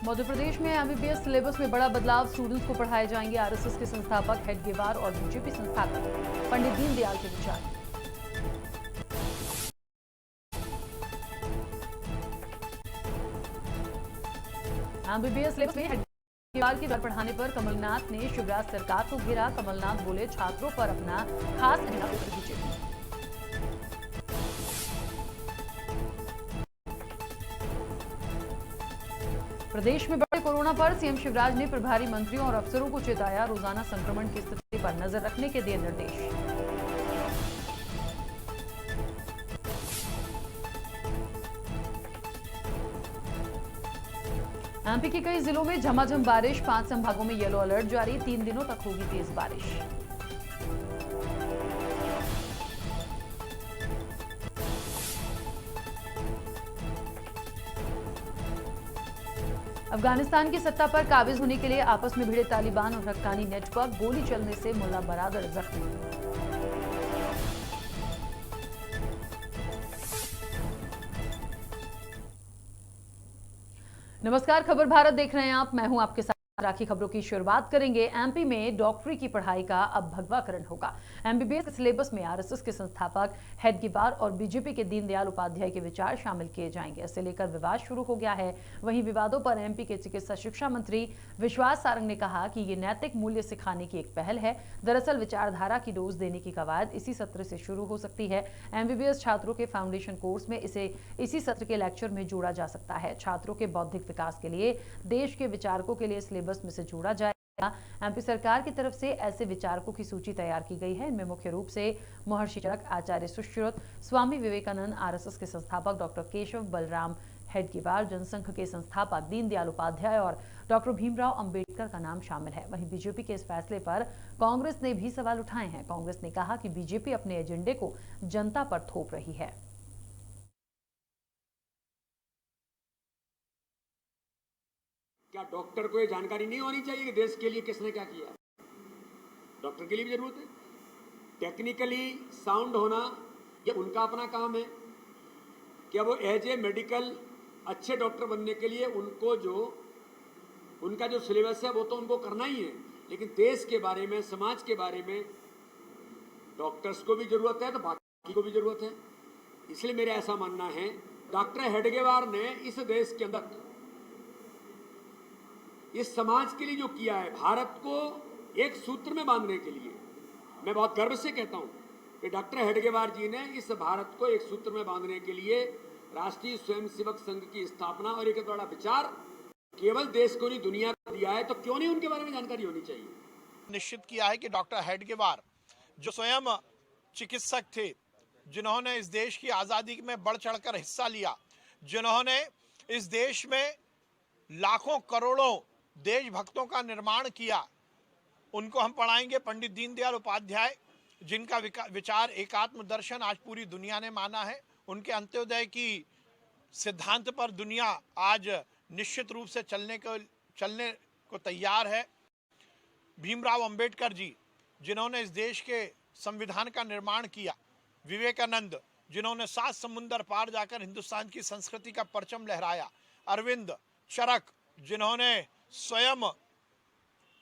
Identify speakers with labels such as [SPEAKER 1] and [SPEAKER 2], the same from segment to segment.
[SPEAKER 1] मध्य प्रदेश में MBBS syllabus में बड़ा बदलाव। स्टूडेंट्स को पढ़ाए जाएंगे आरएसएस के संस्थापक हेडगेवार और बीजेपी संस्थापक पंडित दीनदयाल के विचार। एमबीबीएस सिलेबस में हेडगेवार की दर बढ़ाने पर कमलनाथ ने शिवराज सरकार को घेरा। कमलनाथ बोले, छात्रों पर अपना खास एजेंडा पेश कीजिए। प्रदेश में बढ़े कोरोना पर सीएम शिवराज ने प्रभारी मंत्रियों और अफसरों को चेताया। रोजाना संक्रमण की स्थिति पर नजर रखने के दिए निर्देश। एमपी के कई जिलों में झमाझम बारिश। 5 संभागों में येलो अलर्ट जारी। 3 दिनों तक होगी तेज बारिश। अफगानिस्तान की सत्ता पर काबिज होने के लिए आपस में भिड़े तालिबान और हक्कानी नेटवर्क। गोली चलने से मुल्ला बरादर जख्मी। नमस्कार, खबर भारत देख रहे हैं आप। मैं हूं आपके साथ राखी। खबरों की शुरुआत करेंगे। एमपी में डॉक्टरी की पढ़ाई का अब भगवाकरण होगा। एमबीबीएस के सिलेबस में आरएसएस के संस्थापक हेडगेवार और बीजेपी के दीनदयाल उपाध्याय के विचार शामिल किए जाएंगे। इसे लेकर विवाद शुरू हो गया है। वहीं विवादों पर एमपी के चिकित्सा शिक्षा मंत्री विश्वास सारंग ने कहा कि ये नैतिक मूल्य सिखाने की एक पहल है। दरअसल विचारधारा की डोज देने की कवायद इसी सत्र से शुरू हो सकती है। एमबीबीएस छात्रों के फाउंडेशन कोर्स में इसे इसी सत्र के लेक्चर में जोड़ा जा सकता है। छात्रों के बौद्धिक विकास के लिए, देश के विचारकों के लिए सिलेबस में से जोड़ा जाएगा। एमपी सरकार की तरफ से ऐसे विचारकों की सूची तैयार की गई है। इनमें मुख्य रूप से महर्षि चरक, आचार्य सुश्रुत, स्वामी विवेकानंद, आरएसएस के संस्थापक डॉक्टर केशव बलराम हेडगेवार, जनसंघ के संस्थापक दीनदयाल उपाध्याय और डॉक्टर भीमराव अंबेडकर का नाम शामिल है। वहीं बीजेपी के इस फैसले पर कांग्रेस ने भी सवाल उठाए हैं। कांग्रेस ने कहा कि बीजेपी अपने एजेंडे को जनता पर थोप रही है।
[SPEAKER 2] क्या डॉक्टर को ये जानकारी नहीं होनी चाहिए कि देश के लिए किसने क्या किया? डॉक्टर के लिए भी जरूरत है। टेक्निकली साउंड होना ये उनका अपना काम है। क्या वो एज ए मेडिकल अच्छे डॉक्टर बनने के लिए उनका जो सिलेबस है वो तो उनको करना ही है, लेकिन देश के बारे में, समाज के बारे में डॉक्टर्स को भी जरूरत है, तो बाकी को भी जरूरत है। इसलिए मेरा ऐसा मानना है, डॉक्टर हेडगेवार ने इस देश के अंदर, इस समाज के लिए जो किया है, भारत को एक सूत्र में बांधने के लिए, मैं बहुत गर्व से कहता हूं कि डॉक्टर हेडगेवार जी ने इस भारत को एक सूत्र में बांधने के लिए राष्ट्रीय स्वयंसेवक संघ की स्थापना और एक बड़ा विचार केवल देश को नहीं दुनिया को दिया है। तो क्यों नहीं उनके बारे में जानकारी होनी चाहिए?
[SPEAKER 3] निश्चित किया है कि डॉक्टर हेडगेवार जो स्वयं चिकित्सक थे, जिन्होंने इस देश की आजादी में बढ़ चढ़कर हिस्सा लिया, जिन्होंने इस देश में लाखों करोड़ों देशभक्तों का निर्माण किया, उनको हम पढ़ाएंगे। पंडित दीनदयाल उपाध्याय, जिनका विचार एकात्म दर्शन आज पूरी दुनिया ने माना है, उनके अंत्योदय की सिद्धांत पर दुनिया आज निश्चित रूप से चलने को तैयार है। भीमराव अंबेडकर जी, जिन्होंने इस देश के संविधान का निर्माण किया। विवेकानंद, जिन्होंने 7 समुंदर पार जाकर हिंदुस्तान की संस्कृति का परचम लहराया। अरविंद चरक, जिन्होंने स्वयं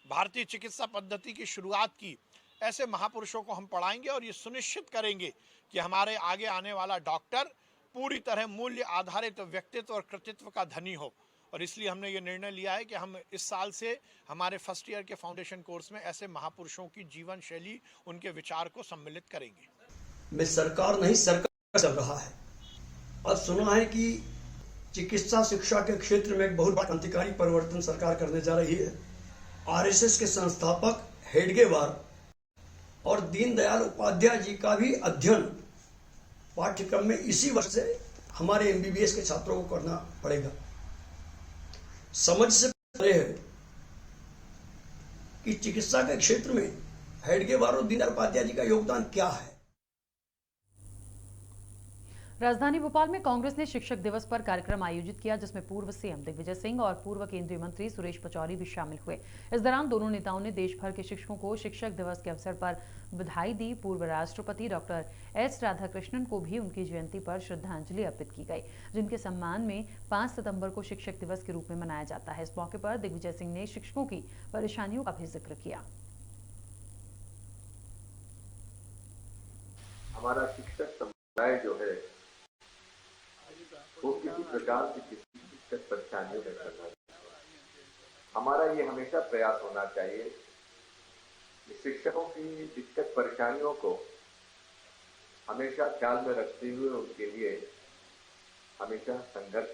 [SPEAKER 3] भारतीय चिकित्सा पद्धति की शुरुआत की। ऐसे महापुरुषों को हम पढ़ाएंगे और ये सुनिश्चित करेंगे कि हमारे आगे आने वाला डॉक्टर पूरी तरह मूल्य आधारित व्यक्तित्व और कृतित्व का धनी हो। और इसलिए हमने ये निर्णय लिया है कि हम इस साल से हमारे फर्स्ट ईयर के फाउंडेशन कोर्स में ऐसे महापुरुषों की जीवन शैली, उनके विचार को सम्मिलित करेंगे।
[SPEAKER 4] में सरकार नहीं, सरकार चल रहा है। अब सुना है कि चिकित्सा शिक्षा के क्षेत्र में एक बहुत बड़ा क्रांतिकारी परिवर्तन सरकार करने जा रही है। आरएसएस के संस्थापक हेडगेवार और दीनदयाल उपाध्याय जी का भी अध्ययन पाठ्यक्रम में इसी वर्ष से हमारे एमबीबीएस के छात्रों को करना पड़ेगा। समझ से परे है कि चिकित्सा के क्षेत्र में हेडगेवार और दीनदयाल उपाध्याय जी का योगदान क्या है।
[SPEAKER 1] राजधानी भोपाल में कांग्रेस ने शिक्षक दिवस पर कार्यक्रम आयोजित किया, जिसमें पूर्व सीएम दिग्विजय सिंह और पूर्व केंद्रीय मंत्री सुरेश पचौरी भी शामिल हुए। इस दौरान दोनों नेताओं ने देश भर के शिक्षकों को शिक्षक दिवस के अवसर पर बधाई दी। पूर्व राष्ट्रपति डॉक्टर एस राधाकृष्णन को भी उनकी जयंती पर श्रद्धांजलि अर्पित की गई, जिनके सम्मान में 5 सितंबर को शिक्षक दिवस के रूप में मनाया जाता है। इस मौके पर दिग्विजय सिंह ने शिक्षकों की परेशानियों का भी जिक्र किया।
[SPEAKER 5] हमारा शिक्षक समुदाय जो है वो किसी प्रकार की किसी दिक्कत परेशानियों में करना चाहिए। हमारा ये हमेशा प्रयास होना चाहिए कि शिक्षकों की दिक्कत परेशानियों को हमेशा ख्याल में रखते हुए उनके लिए हमेशा संघर्ष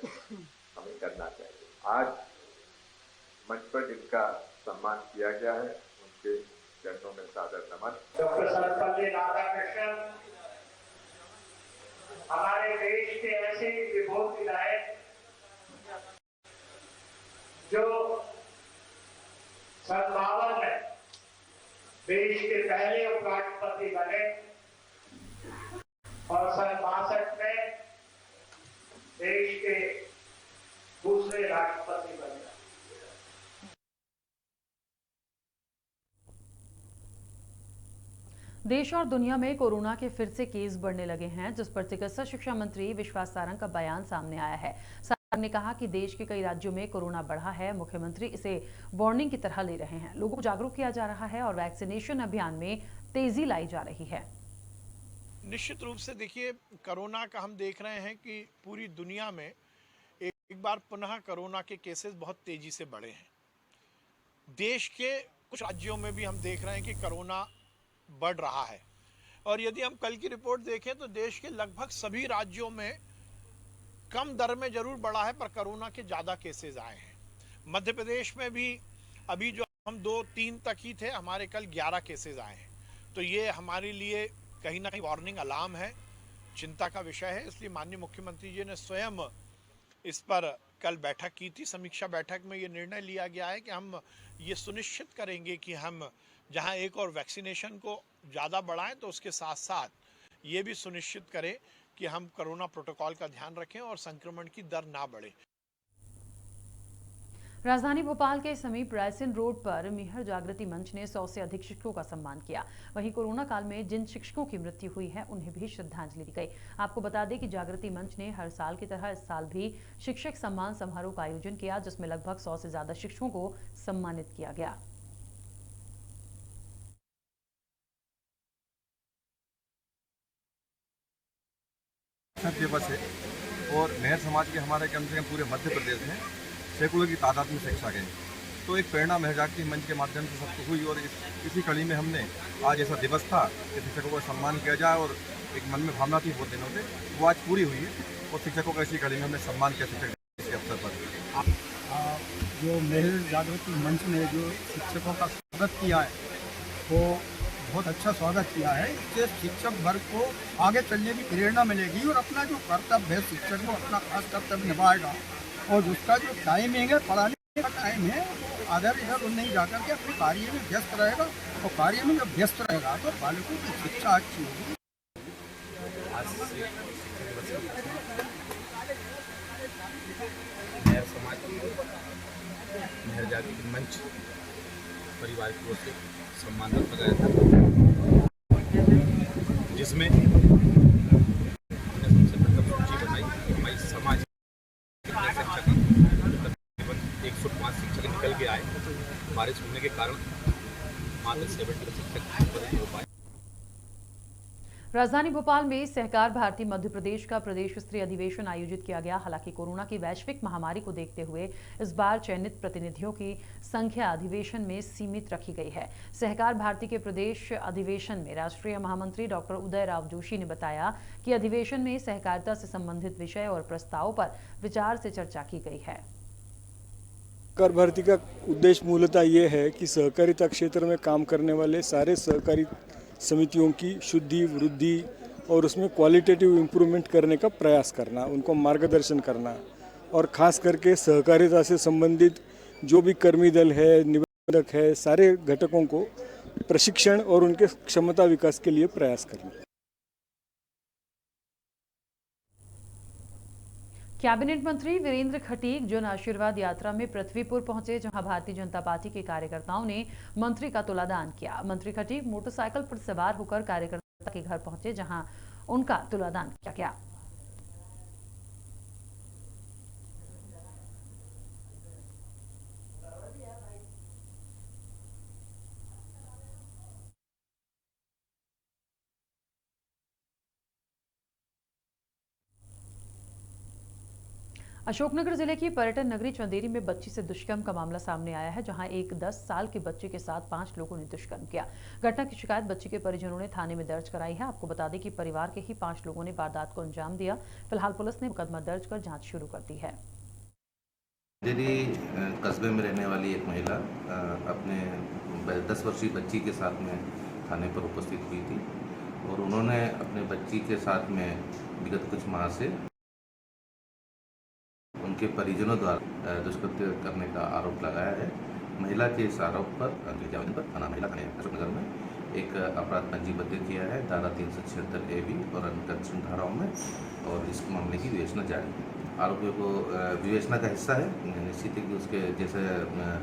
[SPEAKER 5] हमें करना चाहिए। आज मंच पर जिनका सम्मान किया गया है उनके चरणों में सादर नमन।
[SPEAKER 6] डॉक्टर सर्वपल्ली राधाकृष्णन हमारे देश के ऐसे विभूत विधायक जो सन 52 में देश के पहले उपराष्ट्रपति बने और सन 62 में देश के दूसरे राष्ट्रपति बने।
[SPEAKER 1] देश और दुनिया में कोरोना के फिर से केस बढ़ने लगे हैं, जिस पर चिकित्सा शिक्षा मंत्री विश्वास सारंग का बयान सामने आया है। सारंग ने कहा कि देश के कई राज्यों में कोरोना बढ़ा है। मुख्यमंत्री इसे वार्निंग की तरह ले रहे हैं। लोगों को जागरूक किया जा रहा है और वैक्सीनेशन अभियान में तेजी लाई जा रही है।
[SPEAKER 3] निश्चित रूप से देखिए, कोरोना का हम देख रहे हैं कि पूरी दुनिया में एक बार पुनः कोरोना के केसेस बहुत तेजी से बढ़े हैं। देश के कुछ राज्यों में भी हम देख रहे हैं कि कोरोना बढ़ रहा है। और यदि हम कल की रिपोर्ट देखें तो देश के लगभग सभी राज्यों में कम दर में जरूर बढ़ा है, पर कोरोना के ज़्यादा केसेस आए हैं। मध्य प्रदेश में भी अभी जो हम 2-3 तक ही थे, हमारे कल 11 केसेस आए हैं। तो ये हमारे लिए कहीं ना कहीं वार्निंग अलार्म है, चिंता का विषय है। इसलिए माननीय मुख्यमंत्री जी ने स्वयं इस पर कल बैठक की थी। समीक्षा बैठक में ये निर्णय लिया गया है कि हम ये सुनिश्चित करेंगे कि हम जहां एक और वैक्सीनेशन को ज़्यादा बढ़ाएं, तो उसके साथ साथ ये भी सुनिश्चित करें कि हम कोरोना प्रोटोकॉल का ध्यान रखें और संक्रमण की दर ना बढ़े।
[SPEAKER 1] राजधानी भोपाल के समीप रायसेन रोड पर मिहर जागृति मंच ने 100 से अधिक शिक्षकों का सम्मान किया। वहीं कोरोना काल में जिन शिक्षकों की मृत्यु हुई है उन्हें भी श्रद्धांजलि दी गई। आपको बता दें कि जागृति मंच ने हर साल की तरह इस साल भी शिक्षक सम्मान समारोह का आयोजन किया, जिसमें लगभग 100 से ज्यादा शिक्षकों को सम्मानित किया गया।
[SPEAKER 7] दिवस है और मेहर समाज के हमारे कम से कम पूरे मध्य प्रदेश में सैकड़ों की तादाद में शिक्षा गए। तो एक प्रेरणा मेहर जागृति मंच के माध्यम से सबको हुई और इसी कड़ी में हमने आज ऐसा दिवस था कि शिक्षकों का सम्मान किया जाए और एक मन में भावना थी बहुत दिनों से, वो आज पूरी हुई है और शिक्षकों का इसी कड़ी में हमने सम्मान किया शिक्षक के अवसर पर।
[SPEAKER 8] जो मेहर जागृति मंच ने जो शिक्षकों का स्वागत किया है वो बहुत अच्छा स्वागत किया है। इससे शिक्षक वर्ग को आगे चलने की प्रेरणा मिलेगी और अपना जो कर्तव्य है, शिक्षक को अपना खास कर्तव्य निभाएगा और उसका जो टाइमिंग है, पढ़ाने का टाइम है, वो आधर इधर नहीं जाकर के अपने कार्य में व्यस्त रहेगा और कार्य में जब व्यस्त रहेगा तो बालकों की शिक्षा अच्छी होगी।
[SPEAKER 9] मेहर समाज मेहर जागृति मंच परिवार की ओर से सम्मान रखा गया था, जिसमें हमने सबसे प्रथम सूची बनाई। हमारी समाज शिक्षक तकरीबन 105 शिक्षक निकल के आए। बारिश होने के कारण मात्र 70 शिक्षक हो पाए।
[SPEAKER 1] राजधानी भोपाल में सहकार भारती मध्य प्रदेश का प्रदेश स्तरीय अधिवेशन आयोजित किया गया। हालांकि कोरोना की वैश्विक महामारी को देखते हुए इस बार चयनित प्रतिनिधियों की संख्या अधिवेशन में सीमित रखी गई है। सहकार भारती के प्रदेश अधिवेशन में राष्ट्रीय महामंत्री डॉक्टर उदय राव जोशी ने बताया कि अधिवेशन में सहकारिता से संबंधित विषय और प्रस्तावों पर विचार से चर्चा की गई है।
[SPEAKER 10] सहकार भारती का उद्देश्य मूलतः ये है कि सहकारिता क्षेत्र में काम करने वाले सारे सहकारी समितियों की शुद्धि, वृद्धि और उसमें क्वालिटेटिव इम्प्रूवमेंट करने का प्रयास करना, उनको मार्गदर्शन करना और ख़ास करके सहकारिता से संबंधित जो भी कर्मी दल है, निबंधक है, सारे घटकों को प्रशिक्षण और उनके क्षमता विकास के लिए प्रयास करना।
[SPEAKER 1] कैबिनेट मंत्री वीरेंद्र खटीक जन आशीर्वाद यात्रा में पृथ्वीपुर पहुंचे, जहां भारतीय जनता पार्टी के कार्यकर्ताओं ने मंत्री का तुलादान किया। मंत्री खटीक मोटरसाइकिल पर सवार होकर कार्यकर्ता के घर पहुंचे, जहां उनका तुलादान किया गया। अशोकनगर जिले की पर्यटन नगरी चंदेरी में बच्ची से दुष्कर्म का मामला सामने आया है, जहां एक 10 साल के बच्चे के साथ 5 लोगों ने दुष्कर्म किया। घटना की शिकायत बच्ची के परिजनों ने थाने में दर्ज कराई है। आपको बता दें कि परिवार के ही 5 लोगों ने वारदात को अंजाम दिया। फिलहाल पुलिस ने मुकदमा दर्ज कर जांच शुरू कर दी है।
[SPEAKER 11] चंदेरी कस्बे में रहने वाली एक महिला अपने 10 वर्षीय बच्ची के साथ में थाने पर उपस्थित हुई थी और उन्होंने अपने बच्ची के साथ में विगत कुछ माह से उनके परिजनों द्वारा दुष्कृत्य करने का आरोप लगाया है। महिला के इस आरोप पर थाना महिला थाने अशोकनगर में एक अपराध पंजीबद्ध किया है, धारा 376 AB और अन्य तत्सम धाराओं में, और इस मामले की विवेचना जारी है। आरोपियों को विवेचना का हिस्सा है, निश्चित है कि उसके जैसे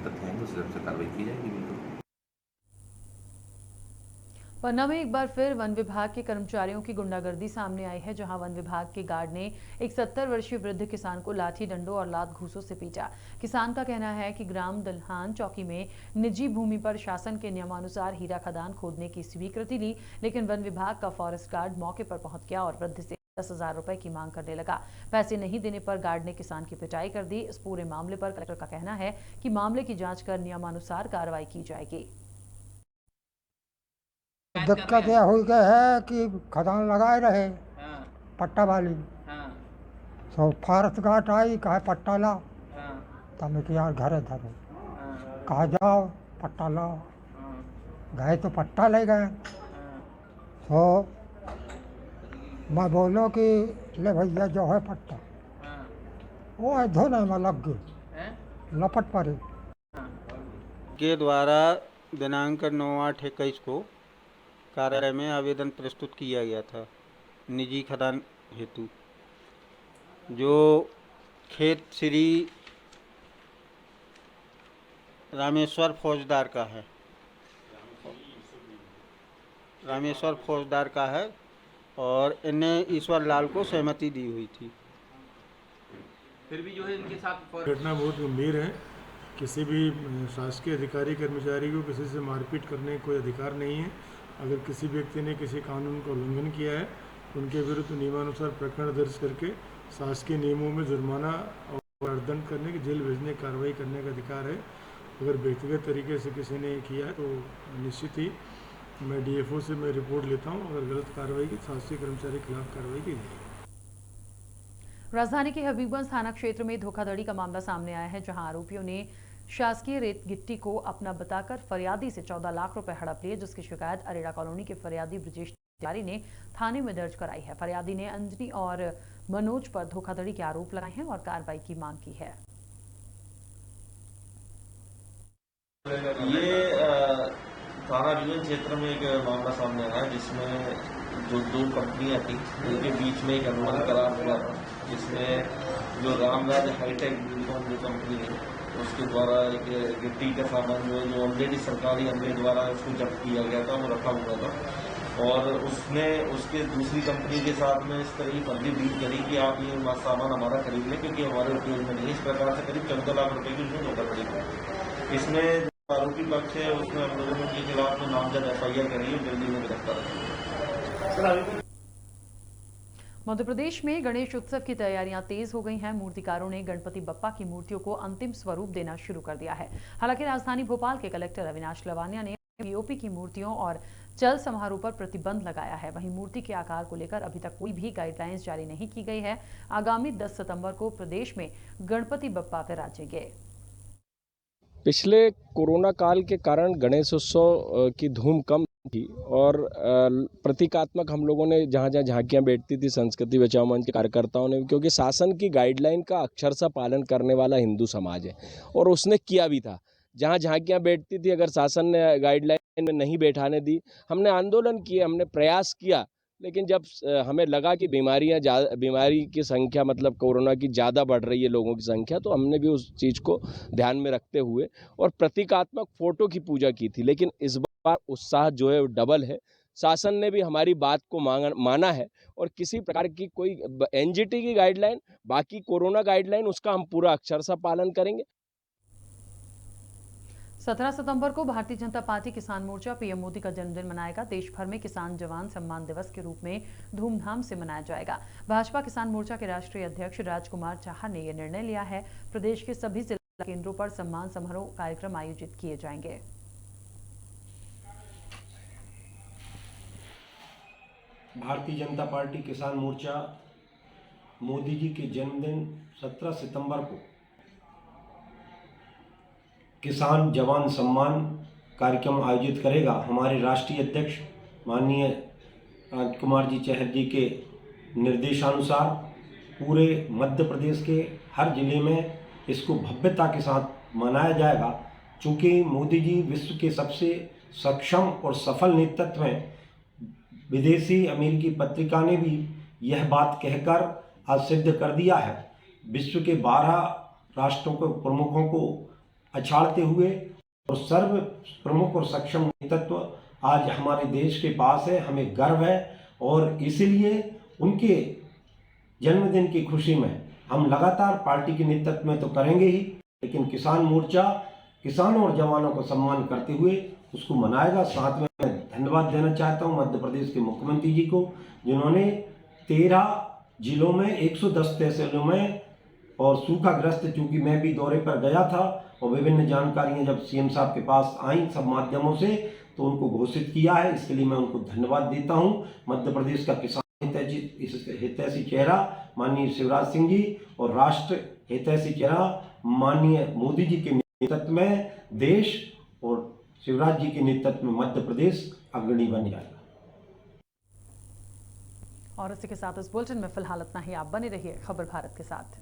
[SPEAKER 11] तथ्य हैं उस हिसाब से कार्रवाई की जाएगी। बिल्कुल।
[SPEAKER 1] पन्ना में एक बार फिर वन विभाग के कर्मचारियों की गुंडागर्दी सामने आई है, जहां वन विभाग के गार्ड ने एक 70 वर्षीय वृद्ध किसान को लाठी डंडों और लात घूसों से पीटा। किसान का कहना है कि ग्राम दल्हान चौकी में निजी भूमि पर शासन के नियमानुसार हीरा खदान खोदने की स्वीकृति ली, लेकिन वन विभाग का फॉरेस्ट गार्ड मौके पर पहुंच गया और वृद्ध से 10,000 रुपए की मांग करने लगा। पैसे नहीं देने पर गार्ड ने किसान की पिटाई कर दी। इस पूरे मामले पर कलेक्टर का कहना है कि मामले की जांच कर नियमानुसार कार्रवाई की जाएगी।
[SPEAKER 8] दिक्कत यह हो गई है कि खदान लगाए रहे पट्टा वाली, तो फॉरेस्ट गार्ड आई, कहा पट्टा ला, तब मैं यार घरे धरे, कहा जाओ पट्टा लाओ, गए तो पट्टा ले गए। तो मैं बोलो कि ले भैया जो है पट्टा, वो है धोने में लग गई, लपट पड़ी।
[SPEAKER 12] के द्वारा दिनांक 9/8/21 को कार्यालय में आवेदन प्रस्तुत किया गया था निजी खदान हेतु, जो खेत श्री रामेश्वर फौजदार का है, और इन्हें ईश्वर लाल को सहमति दी हुई थी।
[SPEAKER 9] फिर भी जो है इनके साथ
[SPEAKER 10] घटना बहुत गंभीर है। किसी भी शासकीय अधिकारी कर्मचारी को किसी से मारपीट करने का कोई अधिकार नहीं है। अगर किसी व्यक्ति ने किसी कानून का उल्लंघन किया है, उनके विरुद्ध नियमानुसार प्रकरण दर्ज करके शासकीय नियमों में जुर्माना और दंड करने की जेल भेजने की कार्रवाई करने का अधिकार है। अगर व्यक्तिगत तरीके से किसी ने किया है तो निश्चित ही मैं DFO से मैं रिपोर्ट लेता हूँ। अगर गलत कार्रवाई की शासकीय कर्मचारी के खिलाफ कार्रवाई की जाएगी।
[SPEAKER 1] राजधानी के हबीबगंज थाना क्षेत्र में धोखाधड़ी का मामला सामने आया है, जहां आरोपियों ने शासकीय रेत गिट्टी को अपना बताकर फरियादी से 14 लाख रुपए हड़प लिए, जिसकी शिकायत अरेड़ा कॉलोनी के फरियादी ब्रजेश तिवारी ने थाने में दर्ज कराई है। फरियादी ने अंजनी और मनोज पर धोखाधड़ी के आरोप लगाए हैं और कार्रवाई की मांग की है।
[SPEAKER 13] ये थाना डिवीजन क्षेत्र में एक मामला सामने आया है, जिसमें जो 2 कंपनियां थी उनके बीच में एक अनुबंध करार हुआ था, जिसमें जो रामराज हाईटेक बिल्डकॉन जो कंपनी है उसके द्वारा एक गिट्टी का सामान जो ऑलरेडी सरकारी अमले द्वारा उसको जब्त किया गया था, वो रखा हुआ था, और उसने उसके दूसरी कंपनी के साथ में इस तरह की फर्जी डील करी कि आप ये सामान हमारा खरीद लें क्योंकि हमारे उपयोग में नहीं। इस प्रकार से करीब 14 लाख रुपए की उसने धोखाधड़ी की। इसमें आरोपी पक्ष है, उसमें हम लोगों के खिलाफ में नामजद FIR करी है, जल्दी में गिरफ्तार।
[SPEAKER 1] मध्य प्रदेश में गणेश उत्सव की तैयारियां तेज हो गई हैं। मूर्तिकारों ने गणपति बप्पा की मूर्तियों को अंतिम स्वरूप देना शुरू कर दिया है। हालांकि राजधानी भोपाल के कलेक्टर अविनाश लवानिया ने POP की मूर्तियों और चल समारोह पर प्रतिबंध लगाया है। वहीं मूर्ति के आकार को लेकर अभी तक कोई भी गाइडलाइंस जारी नहीं की गई है। आगामी 10 सितंबर को प्रदेश में गणपति बप्पा विराजेंगे।
[SPEAKER 14] पिछले कोरोना काल के कारण गणेशोत्सव की धूम कम थी और प्रतीकात्मक हम लोगों ने जहाँ झांकियाँ बैठती थी संस्कृति बचाओ मंच के कार्यकर्ताओं ने, क्योंकि शासन की गाइडलाइन का अक्षरशः पालन करने वाला हिंदू समाज है और उसने किया भी था। जहाँ झांकियाँ बैठती थी, अगर शासन ने गाइडलाइन में नहीं बैठाने दी, हमने आंदोलन किए, हमने प्रयास किया लेकिन जब हमें लगा कि बीमारी की संख्या मतलब कोरोना की ज़्यादा बढ़ रही है लोगों की संख्या, तो हमने भी उस चीज़ को ध्यान में रखते हुए और प्रतीकात्मक फ़ोटो की पूजा की थी। लेकिन इस बार उत्साह जो है वो डबल है। शासन ने भी हमारी बात को माना है और किसी प्रकार की कोई एनजीटी की गाइडलाइन, बाकी कोरोना गाइडलाइन, उसका हम पूरा अक्षरशः पालन करेंगे।
[SPEAKER 1] 17 सितंबर को भारतीय जनता पार्टी किसान मोर्चा पीएम मोदी का जन्मदिन मनाएगा। देश भर में किसान जवान सम्मान दिवस के रूप में धूमधाम से मनाया जाएगा। भाजपा किसान मोर्चा के राष्ट्रीय अध्यक्ष राजकुमार चाहर ने यह निर्णय लिया है। प्रदेश के सभी जिला केंद्रों पर सम्मान समारोह कार्यक्रम आयोजित किए जाएंगे।
[SPEAKER 15] भारतीय जनता पार्टी किसान मोर्चा मोदी जी के जन्मदिन 17 सितंबर को किसान जवान सम्मान कार्यक्रम आयोजित करेगा। हमारे राष्ट्रीय अध्यक्ष माननीय राजकुमार जी चहर जी के निर्देशानुसार पूरे मध्य प्रदेश के हर जिले में इसको भव्यता के साथ मनाया जाएगा। चूँकि मोदी जी विश्व के सबसे सक्षम और सफल नेतृत्व हैं, विदेशी अमेरिकी पत्रिका ने भी यह बात कहकर आज सिद्ध कर दिया है। विश्व के 12 राष्ट्रों के प्रमुखों को अछाड़ते हुए और सर्व प्रमुख और सक्षम नेतृत्व आज हमारे देश के पास है। हमें गर्व है और इसीलिए उनके जन्मदिन की खुशी में हम लगातार पार्टी के नेतृत्व में तो करेंगे ही, लेकिन किसान मोर्चा किसानों और जवानों को सम्मान करते हुए उसको मनाएगा। साथ में मैं धन्यवाद देना चाहता हूं मध्य प्रदेश के मुख्यमंत्री जी को, जिन्होंने 13 जिलों में 110 तहसीलों में और सूखाग्रस्त, चूंकि मैं भी दौरे पर गया था और विभिन्न जानकारियां जब सीएम साहब के पास आई सब माध्यमों से, तो उनको घोषित किया है। इसके लिए मैं उनको धन्यवाद देता हूं। मध्य प्रदेश का किसान हितैषी चेहरा माननीय शिवराज सिंह जी और राष्ट्र हितैषी चेहरा माननीय मोदी जी के नेतृत्व में देश और शिवराज जी के नेतृत्व में मध्य प्रदेश अग्रणी बन जाएगा।
[SPEAKER 1] और इसी के साथ इस बुलेटिन में फिलहाल इतना ही। आप बने रहिए खबर भारत के साथ।